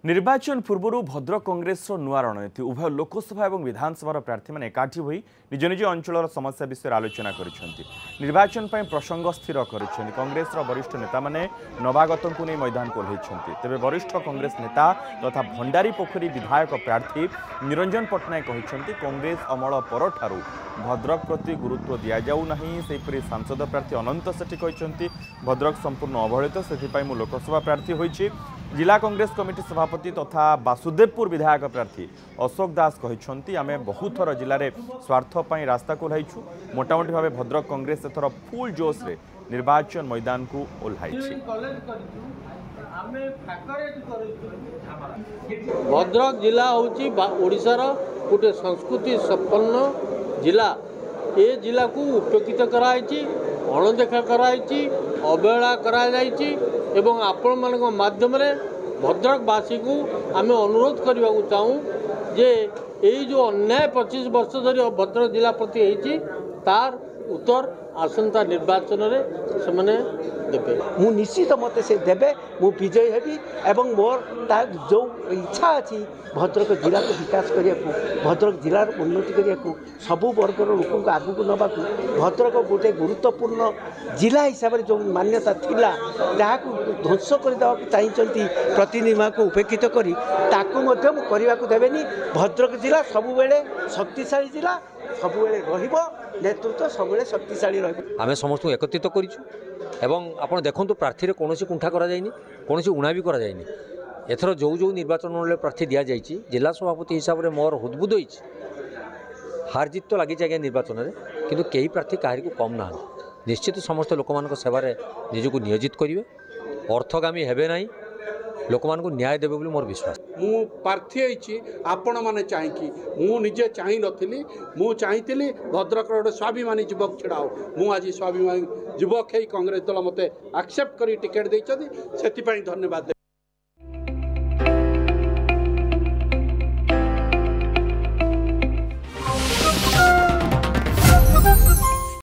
निर्वाचन पूर्व भद्रक कांग्रेस नुआ रणनीति उभय लोकसभा और विधानसभा प्रार्थी मैंने एकाठी होई निज निज अंचल समस्या विषय आलोचना करिसेंति। निर्वाचन पर प्रसंग स्थिर करिसेंति। कांग्रेस वरिष्ठ नेता माने नवागत को नहीं मैदान को ओह्लैछंति। तेबे वरिष्ठ कांग्रेस नेता तथा भंडारी पोखरी विधायक प्रार्थी निरंजन पट्टनायक कहिसेंति कांग्रेस अमल परठारु भद्रक प्रति गुरुत्व दिया जाऊ नहीं। सेपरि सांसद प्रार्थी अनंत सेठी कहिसेंति भद्रक संपूर्ण अवहेलित सेथिपाई मु लोकसभा प्रार्थी होइछि। जिला कांग्रेस कमिटी सभापति तथा वासुदेवपुर विधायक प्रार्थी अशोक दास कहिसेंति आमे बहुत थर जिले में स्वार्थ पर रास्ता को ओह्लैछु। मोटामोटी भाव भद्रक कांग्रेस एथर फुल जोश रे निर्वाचन मैदान को ओह्लैछि। भद्रक जिला होची ओडिशार गोटे संस्कृति संपन्न जिला। ए जिला को उपेक्षित कराई अणदेखा कराई अवहेला कराई एवं आपण मान माध्यम भद्रकवासी को आम अनुरोध करने को चाहूँ जे यही जो अन्याय 25 वर्ष धरी भद्रक जिला प्रति होती तार उत्तर आसंता निर्वाचन में से देवे। मु निश्चित मत से देवे मु विजयी हेबी एवं मोर जो इच्छा अच्छी भद्रक जिला को विकास करने को भद्रक जिलार उन्नति करने को सबू वर्गर लोक को आगू नवा भद्रक गोटे गुरुत्वपूर्ण जिला हिसाब से जो मान्यता थिला जहाँ ध्वंस करदेवा चाहिए प्रतिनिधि को उपेक्षित करी करने को देवेनी। भद्रक जिला सबुबले शक्तिशाली जिला सबुबले नेतृत्व सबुबले शक्तिशाली आम समस्त एकत्रित करूँ एवं आपण देखु प्रार्थी कौन कुंठा कराइनि कौन उणा भी कराइनि। एथर जो जो निर्वाचन मंडल प्रार्थी दि जाए जिला सभापति हिसाब से मोर हृदबुद हो हार जीत तो लगी आज्ञा निर्वाचन में किंतु कई प्रार्थी कहार को कम ना निश्चित समस्त लोक मान सेवार निजक नियोजित करेंगे अर्थगामी हेबे ना लोक मान को न्याय देवे बोली मोर विश्वास। मु प्रार्थी होइछि आपण माने चाहिए मु निजे चाहि नथिली मु चाहिथिली भद्रक गोटे स्वाभिमानी युवक छिड़ाओ मु आज स्वाभिमानी युवक कांग्रेस दल मते एक्सेप्ट करी टिकेट देइछथि सेति पई धन्यवाद।